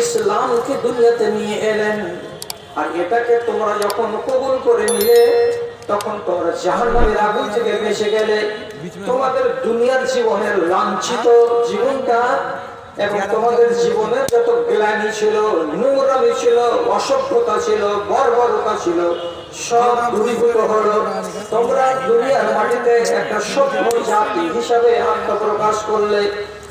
ইসলামকে দুনিয়াতে নিয়ে এলেন। আর এটাকে তোমরা যখন কবুল করে নিলে তখন তোমরা জাহান্নামের আগুন থেকে বেঁচে গেলে। তোমাদের দুনিয়ার জীবনের লাঞ্ছিত জীবনটা এবং তোমাদের জীবনের যত গ্লানি ছিল, নোংরামি ছিল, অসভ্যতা ছিল, বর্বরতা ছিল, সব দূরীভূত হলো। তোমরা দুনিয়ার মাটিতে একটা সভ্য জাতি হিসাবে আত্মপ্রকাশ করলে।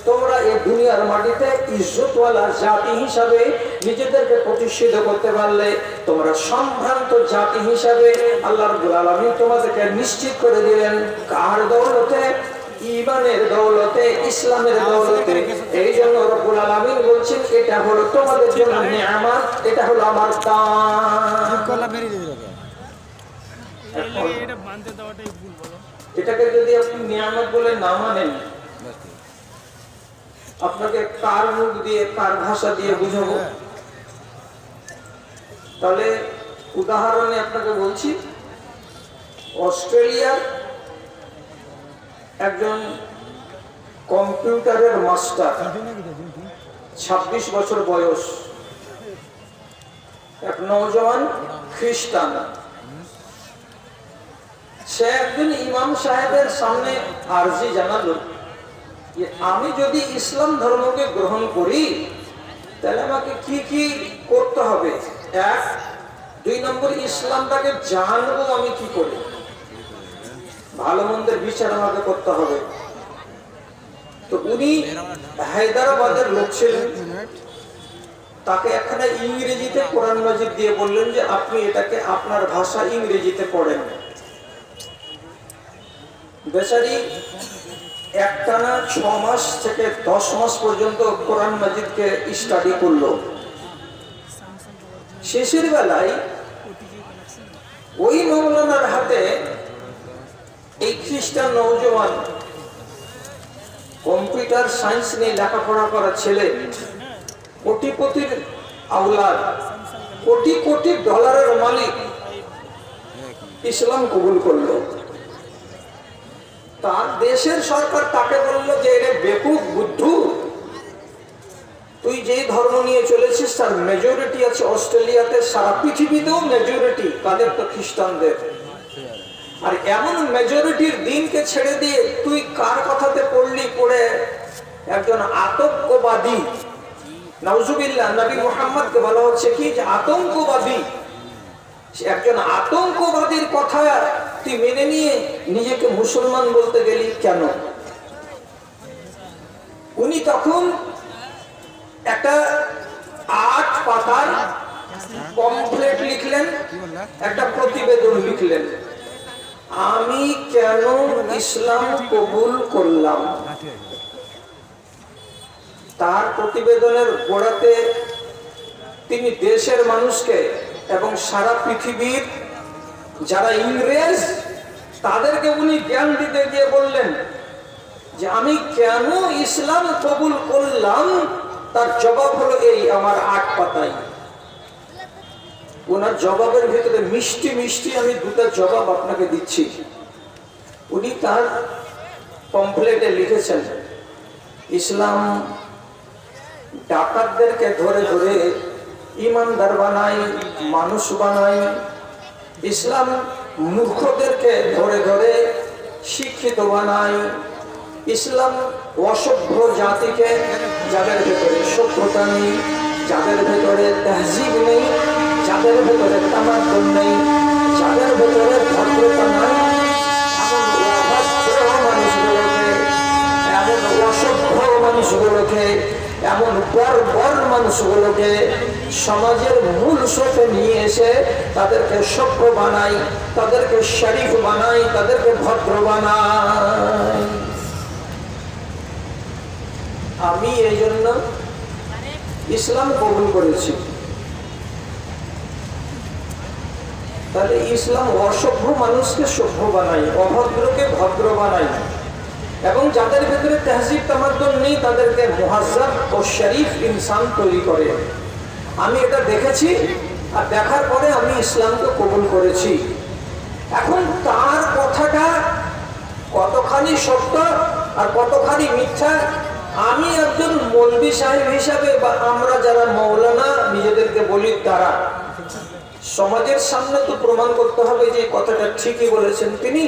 তোমরা এই দুনিয়ার মাটিতে ইজ্জতওয়ালা জাতি হিসাবে নিজেদেরকে প্রতিষ্ঠিত করতে পারলে। তোমরা সম্ভ্রান্ত জাতি হিসাবে আল্লাহ রাব্বুল আলামিন তোমাদেরকে নিশ্চিত করে দিলেন। কার দৌলতে? ঈমানের দৌলতে, ইসলামের দৌলতে। এই জন্য রব্বুল আলামিন বলছেন এটা হলো তোমাদের জন্য নিয়ামত, এটা হলো আমার দান। এটাকে যদি আপনি নিয়ামত বলে না মানেন, আপনাকে কার মুখ দিয়ে, কার ভাষা দিয়ে বুঝাবো? তাহলে উদাহরণে আপনাকে বলছি, অস্ট্রেলিয়ার একজন কম্পিউটারের মাস্টার, 26 বছর বয়স, এক নওজওয়ান খ্রিস্টান। সে একদিন ইমাম সাহেবের সামনে আরজি জানালো যে আমি যদি ইসলাম ধর্মকে গ্রহণ করি তাহলে আমাকে কি কি করতে হবে। 1, 2 নম্বর, ইসলামটাকে জানবো আমি কি করে, ভালো মন্দের বিচার আমাকে করতে হবে। তো উনি হায়দ্রাবাদের লোক ছিলেন। তাকে একখানা ইংরেজিতে কোরআন মাজিদ দিয়ে বললেন যে আপনি এটাকে আপনার ভাষা ইংরেজিতে পড়েন। বেচারি একটানা 6 মাস থেকে 10 মাস পর্যন্ত কোরআন মাজিদকে স্টাডি করলো। শেষের বেলায় ওই মৌলানার হাতে এই খ্রিস্টান নওজওয়ান কম্পিউটার সায়েন্স নিয়ে লেখাপড়া করা ছেলে, কোটিপতির আওলাদ, কোটি কোটি ডলারের মালিক, ইসলাম কবুল করলো। তার দেশের সরকার তাকে বলল যে এটা বেকুব বুদ্ধু, তুই যে ধর্ম নিয়ে চলেছিস তার মেজরিটি আছে অস্ট্রেলিয়াতে, সারা পৃথিবীতেও মেজরিটি, তাদের তো খ্রিস্টানদের। আর এমন মেজরিটির দিনকে ছেড়ে দিয়ে তুই কার কথাতে পড়লি? পড়ে একজন আতঙ্কবাদী, নাউজুবিল্লাহ, নবী মুহাম্মদকে বলা হচ্ছে কি যে আতঙ্কবাদী। একজন আতঙ্কবাদীর কথা তুই মেনে নিয়ে নিজেকে মুসলমান বলতে গেলি কেন? উনি তখন একটা 8 পাতার পমফ্লেট লিখলেন, একটা প্রতিবেদন লিখলেন, আমি কেন ইসলাম কবুল করলাম। তার প্রতিবেদনের গোড়াতে তিনি দেশের মানুষকে এবং সারা পৃথিবীর যারা ইংরেজ তাদেরকে উনি জ্ঞান দিতে গিয়ে বললেন যে আমি কেন ইসলাম কবুল করলাম। তার জবাব হলো এই আমার 8 পাতায়। ওনার জবাবের ভিতরে মিষ্টি মিষ্টি আমি 2টা জবাব আপনাকে দিচ্ছি। উনি তার পমফ্লেটে লিখেছেন, ইসলাম ডাকাতদেরকে ধরে ধরে ইমানদার বানায়, মানুষ বানায়। ইসলাম মূর্খদেরকে ধরে ধরে শিক্ষিত বানায়। ইসলাম অসভ্য জাতিকে, যাদের ভেতরে সভ্যতা নেই, যাদের ভেতরে তাহজিব নেই, যাদের ভেতরে তামাদ্দুন নেই, যাদের ভেতরে ভদ্রতা নাই, এমন অসভ্য মানুষগুলোকে, এমন বর্বর মানুষগুলোকে সমাজের মূল স্রোতে নিয়ে এসে তাদেরকে সভ্য বানাই, তাদেরকে শরীফ বানাই, তাদেরকে ভদ্র বানাই। আমি এই জন্য ইসলাম কবুল করেছি। তাহলে ইসলাম অসভ্য মানুষকে সভ্য বানাই, অভদ্রকে ভদ্র বানাই, এবং যাদের ভেতরে তাহজিব তামাদ্দুন নেই তাদেরকে মুহাজ্জাব ও শরীফ ইনসান তৈরি করে। আমি এটা দেখেছি, আর দেখার পরে আমি ইসলামকে কবুল করেছি। এখন তার কথাটা কতখানি সত্য আর কতখানি মিথ্যা, আমি একজন মৌলভী সাহেব হিসাবে বা আমরা যারা মৌলানা দ্বারা সমাজের সামনে তো প্রমাণ করতে হবে যে কথাটা ঠিকই বলেছেন তিনি।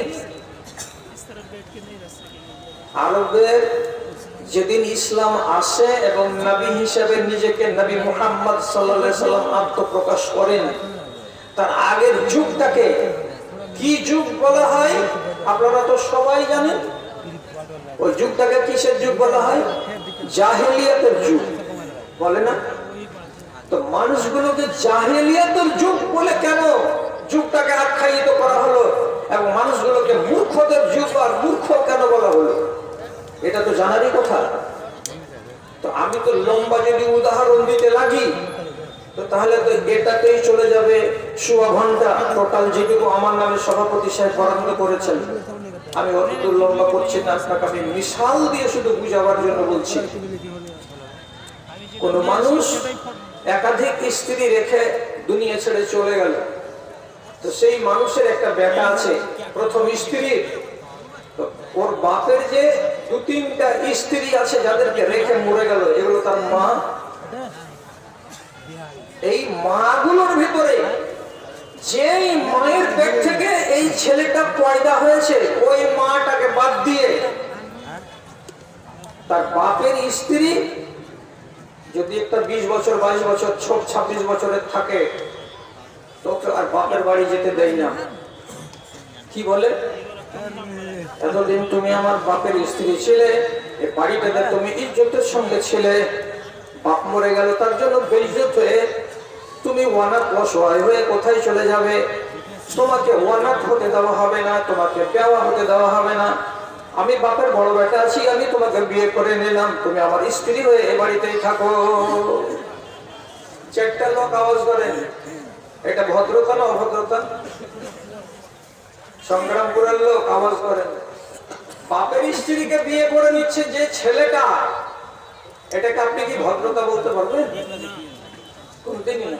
আরবের যেদিন ইসলাম আসে এবং নবী হিসেবে নিজেকে নবী মুহাম্মদ সাল্লাল্লাহু আলাইহি সাল্লাম আত্মপ্রকাশ করেন, তার আগের যুগটাকে কি যুগ বলা হয় আপনারা তো সবাই জানেন। ওই যুগটাকে কিসের যুগ বলা হয়? জাহেলিয়াতের যুগ বলে না? তো মানুষগুলোকে জাহেলিয়াতের যুগ বলে কেন যুগটাকে আখ্যায়িত করা হলো, এবং মানুষগুলোকে মূর্খদের যুগ আর মূর্খ কেন বলা হলো, এটা তো জানারই কথা। তো আমি তো লম্বা যদি উদাহরণ দিতে লাগি তো তাহলে তো এটাতেই চলে যাবে সোয়া ঘন্টা। টোটাল যেটুকু আমার নামে সভাপতি সাহেব বরাদ্দ করেছেন, আমি অত লম্বা করছি না, আপনাকে আমি মিশাল দিয়ে শুধু বুঝাবার জন্য বলছি। কোন মানুষ একাধিক স্ত্রী রেখে দুনিয়া ছেড়ে চলে গেল, তো সেই মানুষের একটা বেটা আছে, প্রথম স্ত্রী, ওর বাপের যে 2-3টা স্ত্রী আছে যাদেরকে রেখে মরে গেল, এগুলো তার মা। এই মাগুলোর ভিতরে যেই মায়ের পেট থেকে এই ছেলেটা পয়দা হয়েছে, ওই মাটাকে বাদ দিয়ে তার বাপের স্ত্রী যদি একটা 20 বছর 22 বছর 26 বছরের থাকে, তোকে আর বাপের বাড়ি যেতে দেয় না। কি বলে, এতদিন তুমি আমার বাপের স্ত্রী ছিলে, এই বাড়িটাতে তুমি ইজ্জতের সঙ্গে ছিলে, বাপ মরে গেল তার জন্য বেইজ্জত হয়ে তুমি ওয়ানাত অসহায় হয়ে কোথায় চলে যাবে? তোমাকে ওয়ানাত হতে দেওয়া হবে না, তোমাকে বেওয়া হতে দেওয়া হবে না। আমি বাপের বড় বেটা আছি, আমি তোমাকে বিয়ে করে নিলাম, তুমি আমার স্ত্রী হয়ে এ বাড়িতেই থাকো। 4টা লোক আওয়াজ করেন, এটা ভদ্রতা না অভদ্রতা? সংগ্রামপুরের লোক আওয়াজ করেন। বাপের স্ত্রীকে বিয়ে করে নিচ্ছে যে ছেলেটা, এটাকে আপনি কি ভদ্রতা বলতে পারবেন? কোনদিনই না।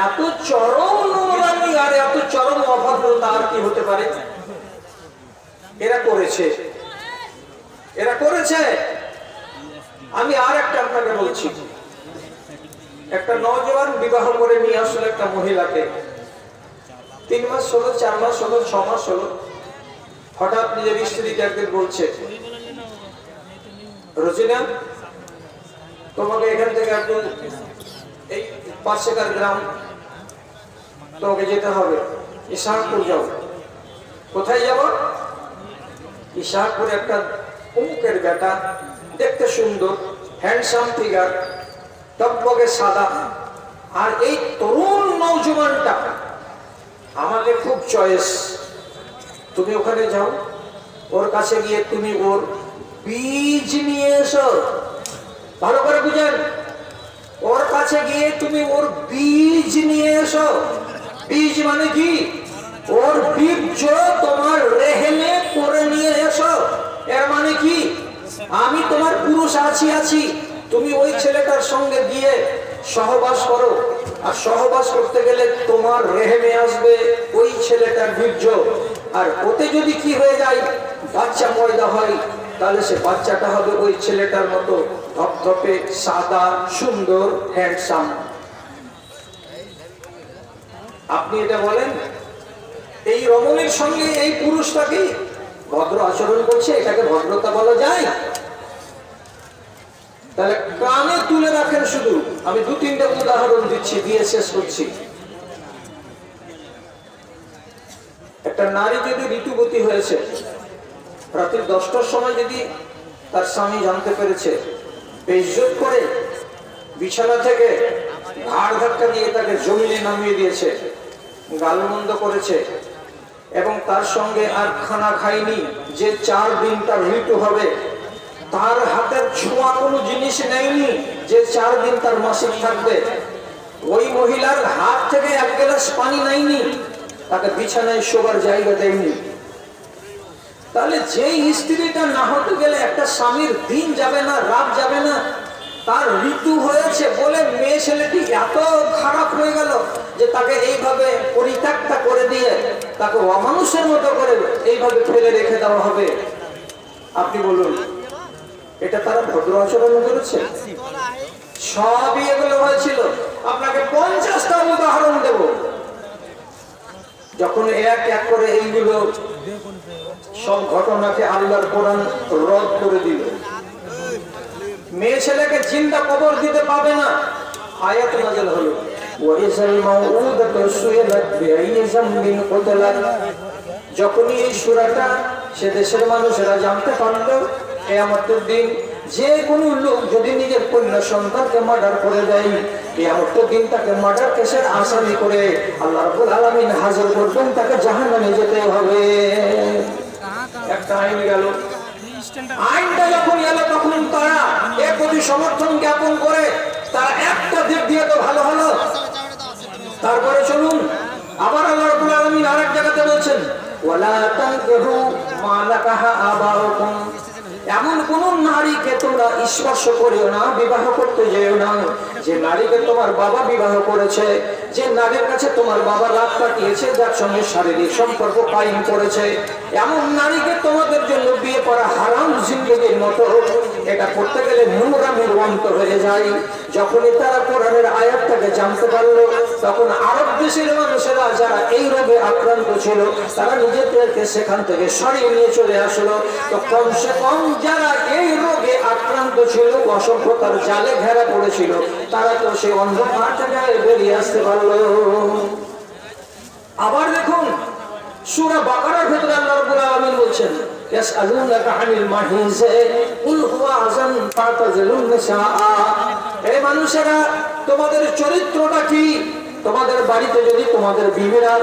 এত চরম নোংরামি আর এত চরম অভদ্রতা আর কি হতে পারে? এরা করেছে, এরা করেছে। আমি আর একটা আপনাকে বলছি, একটা নওজোয়ান বিবাহ করে নিয়ে আসলে একটা মহিলাকে, 3 মাস হলো, 4 মাস হলো, 6 মাস হলো, হঠাৎ নিজের স্ত্রীকে একদিন বলছে, রোজিনা তোমাকে এখান থেকে একটু এই পাশেকার গ্রাম তোমাকে যেতে হবে, ইসহাকপুর যাও। কোথায় যাব? ইসহাকপুরে একটা অমুকের বেটা, দেখতে সুন্দর, হ্যান্ডসাম ফিগার, টকবগে সাদা, আর এই তরুণ নওজোয়ানটা আমাকে খুব চয়েস। তুমি ওখানে যাও, ওর কাছে গিয়ে তুমি ওর বীজ নিয়ে এসো। ভালো করে বুঝেন, ওর কাছে গিয়ে তুমি ওর বীজ নিয়ে এসো। বীজ মানে কি? ওর বীজ তোমার রেহেমে করে নিয়ে এসো। এর মানে কি? আমি তোমার পুরুষ আছি, তুমি ওই ছেলেটার সঙ্গে গিয়ে সহবাস করো, আর সহবাস করতে গেলে তোমার রেহেমে আসবে ওই ছেলেটার বীর্য, আর ওতে যদি কি হয়ে যায়, বাচ্চা পয়দা হয়, তাহলে সে বাচ্চাটা হবে ওই ছেলেটার মতো ধপধপে সাদা, সুন্দর, হ্যান্ডসাম। আপনি এটা বলেন, এই রমণীর সঙ্গে এই পুরুষটাকে ভদ্র আচরণ করছে, এটাকে ভদ্রতা বলা যায়? তাহলে কানে তুলে রাখেন। শুধু আমি 2-3টা উদাহরণ দিচ্ছি, দিয়ে শেষ করছি। একটা নারী যদি ঋতুবতী হয়েছে, রাত্রি 10টার সময় যদি তার স্বামী জানতে পেরেছে, বেইজ্জত করে বিছানা থেকে ঘাড় ধাক্কা দিয়ে তাকে জমিনে নামিয়ে দিয়েছে, গালমন্দ করেছে, এবং তার সঙ্গে আর খানা খায়নি, যে 4 দিন তার ঋতু হবে, তার হাতের ছোঁয়া কোনো জিনিস নেয়নি, যে 4 দিন তার মাসিক থাকবে, ওই মহিলার হাত থেকে 1 গ্লাস পানি নেয়নি, তাকে বিছানায় শোবার জায়গা দেয়নি, তাহলে যেই স্ত্রীটা না হতে গেলে একটা স্বামীর দিন যাবে না, রাত যাবে না, তার ঋতু হয়েছে বলে মেয়ে ছেলেটি এত খারাপ হয়ে গেল যে তাকে এইভাবে পরিত্যক্ত করে দিয়ে তাকে অমানুষের মতো করে এইভাবে ফেলে রেখে দেওয়া হবে? আপনি বলুন, এটা তারা ভদ্র আচরণ করেছে? সবই এগুলো হয়েছিল। আপনাকে 50টা উদাহরণ দেব। যখন এক এক করে এইগুলো সব ঘটনাকে আল্লাহর কোরআন রদ করে দিল, মেয়ে ছেলেকে জিন্দা কবর দিতে পাবে না, আয়াত নাযিল হলো ওয়াইজাল মাউউদাতু সুইলাত বিআইয়ি যামবিন কুতিলাত। যখনই এই সূরাটা সে দেশের মানুষেরা জানতে পারল, কিয়ামতের দিন যে কোনো লোক যদি নিজের কন্যা সন্তানকে মার্ডার করে দেয়, কিয়ামতের দিন তাকে মার্ডার কেসের আসামি করে আল্লাহ রাব্বুল আলামিন হাজির করবেন, তাকে জাহান্নামে যেতে হবে। একটা আইন গেল, আইনটা যখন এলো তখন তারা এর প্রতি সমর্থন জ্ঞাপন করে তারা একটা দিক দিয়ে তো ভালো হলো। তারপরে চলুন আবার আল্লাহ রাব্বুল আলামিন আরেক জায়গাতে বলছেন ওয়ালা তানকিহু মা নাকাহা আবাউকুম, এমন কোন নারীকে তোমরা স্পর্শ করিও না, বিবাহ করতে যেও না যে নারীকে তোমার বাবা বিবাহ করেছে, যে নারীর কাছে তোমার বাবা রাত কাটিয়েছে, যার সঙ্গে শারীরিক সম্পর্ক কায়েম করেছে, এমন নারীকে তোমাদের জন্য বিয়ে করা হারাম জিন্দেগির মতো। এটা করতে গেলে নোংরামির অন্তর হয়ে যায়। যখনই তারা কোরআনের আয়াতটাকে জানতে পারলো, তখন আরব দেশের মানুষেরা যারা এই রোগে আক্রান্ত ছিল তারা নিজেদেরকে সেখান থেকে সরিয়ে নিয়ে চলে আসলো। তো কমসে কম যারা এই রোগে আক্রান্ত ছিল, অসভ্যতার জালে ঘেরা পড়েছিল, তারা তো সেই অন্ধকার থেকে বেরিয়ে আসতে পারলো। আবার দেখুন সূরা বাকারার ভেতরে আল্লাহ রাব্বুল আলামিন বলছেন ইয়াসআলুনাকা আনিল মাহিজ কুল হুয়া আযান ফাতাজিলুন নিসা। এই মানুষেরা তোমাদের চরিত্রটা কি? তোমাদের বাড়িতে যদি তোমাদের বিবিরা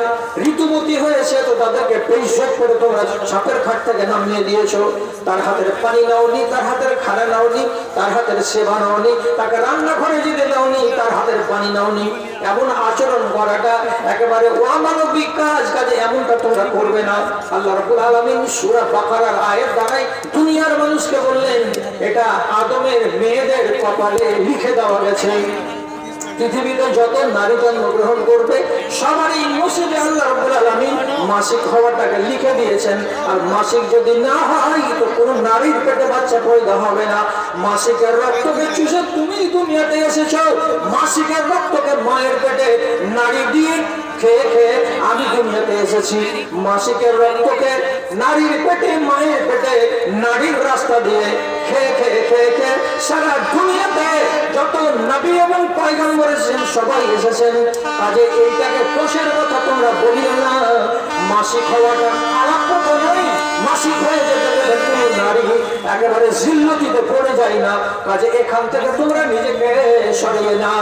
ঋতুবতী হয়েছে তো তাদেরকে পরিশোধ করে তোমরা সাপের খাট থেকে নামিয়ে দিয়েছো, তার হাতের পানি নাওনি, তার হাতের খাড়া নাওনি, তার হাতের সেবা নাওনি, তাকে রান্নাঘরে যেতে দাওনি, তার হাতের পানি নাওনি। এমন আচরণ করাটা একেবারে অমানবিক কাজ, কাজে এমনটা তোমরা করবে না। আল্লাহ রাব্বুল আলামিন সূরা বাকারার আয়াত দ্বারাই দুনিয়ার মানুষকে বললেন এটা আদমের মেয়েদের কপালে লিখে দেওয়া গেছে। পৃথিবীতে যত নারী জন্মগ্রহণ করবে সবারই নসিবে আল্লাহ রাব্বুল আলামিন মাসিক হওয়াটাকে লিখে দিয়েছেন। আর মাসিক যদি না হয় তো কোনো নারীর পেটে বাচ্চা পয়দা হবে না। মাসিকের রক্তকে চুষে তুমি দুনিয়াতে এসেছো, মাসিকের রক্তকে মায়ের পেটে নারী দিয়ে খেয়ে খেয়ে আমি দুনিয়াতে এসেছি। মাসিকের রক্তকে নারীর পেটে, মায়ের পেটে, নারীর রাস্তা দিয়ে খেয়ে খেয়ে খেয়ে খেয়ে সারা দুনিয়াতে যত নবী এবং পয়গম্বর এসেছেন সবাই এসেছেন। কাজে এইটাকে দোষের কথা তোমরা বলিও না। মাসিক হওয়াটা খারাপ কথা নয়, মাসিক হয়ে যেতে গেলে কোনো নারী একেবারে জিল্লতিতে পড়ে যায় না। কাজে এখান থেকে তোমরা নিজেকে সরিয়ে না।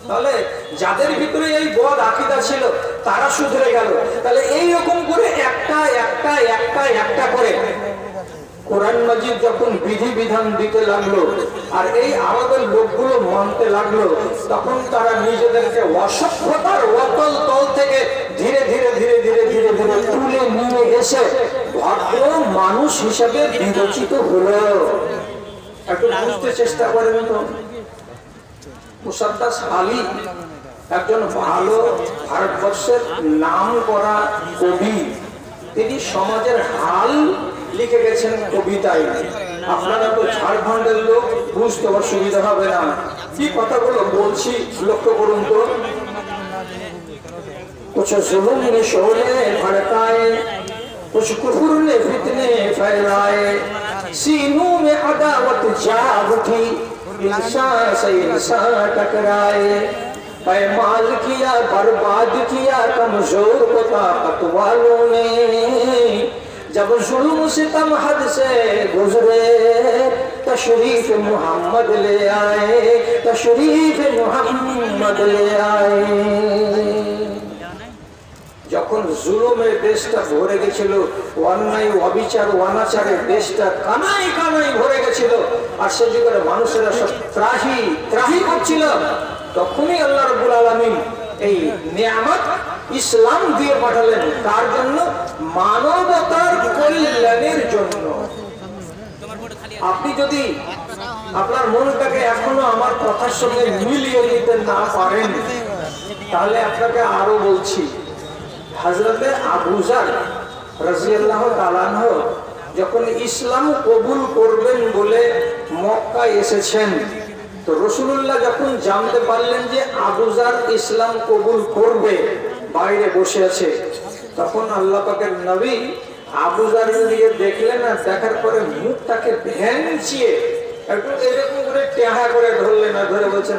তাহলে যাদের ভিতরে এই বদ আকীদা ছিল তারা শুধরে গেল। তাহলে এই রকম করে একটা একটা একটা একটা করে কোরআন মাজিদ যখন বিধি বিধান দিতে লাগলো আর এই আমাদের লোকগুলো মানতে লাগলো, তখন তারা নিজেদেরকে অসভ্যতার অতল তল থেকে ধীরে ধীরে ধীরে ধীরে ধীরে ধীরে তুলে নিয়ে এসে ভদ্র মানুষ হিসেবে বিবেচিত হলো। একটু বুঝতে চেষ্টা করেন তো। মুসাদ্দাস আলী একজন ভালো ভারতবর্ষের নাম করা কবি, তিনি সমাজের হাল লিখে গেছেন কবিতায়। আপনারা তো ঝাড়খণ্ডের লোক, বুঝতে অসুবিধা হবে না কি কথাগুলো বলছি, লক্ষ্য করুন তো। कुछ जुल्म ने शोले भड़काए, कुछ कुफर ने फितने फैलाए, सीनों में अदावत जाग उठी, इंसान से इंसान टकराए, पैमाल किया बर्बाद किया कमजोर को ताकत वालों ने, जब जुल्म सितम हद से गुजरे तशरीफ मोहम्मद ले आए, तशरीफ मोहम्मद ले आए। যখন জুলুমের দেশটা ভরে গেছিল, অন্যায় অবিচার অনাচারের দেশটা কানাই কানাই ভরে গেছিল, আর সে যুগের মানুষেরা সব ত্রাহি ত্রাহি করছিল, তখনই আল্লাহ রাব্বুল আলামিন এই নিয়ামত ইসলাম দিয়ে পাঠালেন। তার জন্য? মানবতার কল্যাণের জন্য। আপনি যদি আপনার মনটাকে এখনো আমার কথার সঙ্গে মিলিয়ে নিতে না পারেন, তাহলে আপনাকে আরো বলছি, হযরতে আবু যার রাদিয়াল্লাহু তাআলা আনহু যখন ইসলাম কবুল করবেন বলে মক্কায় এসেছেন, তো রাসূলুল্লাহ যখন জানতে পারলেন যে আবু যার ইসলাম কবুল করবে, বাইরে বসে আছে, তখন আল্লাহ পাকের নবী আবু যারের দিকে দেখলেন, আর দেখার পরে মুখটাকে ভেঙচিয়ে একটু এরকম করে টেহা করে ধরলেন, আর ধরে বলছেন,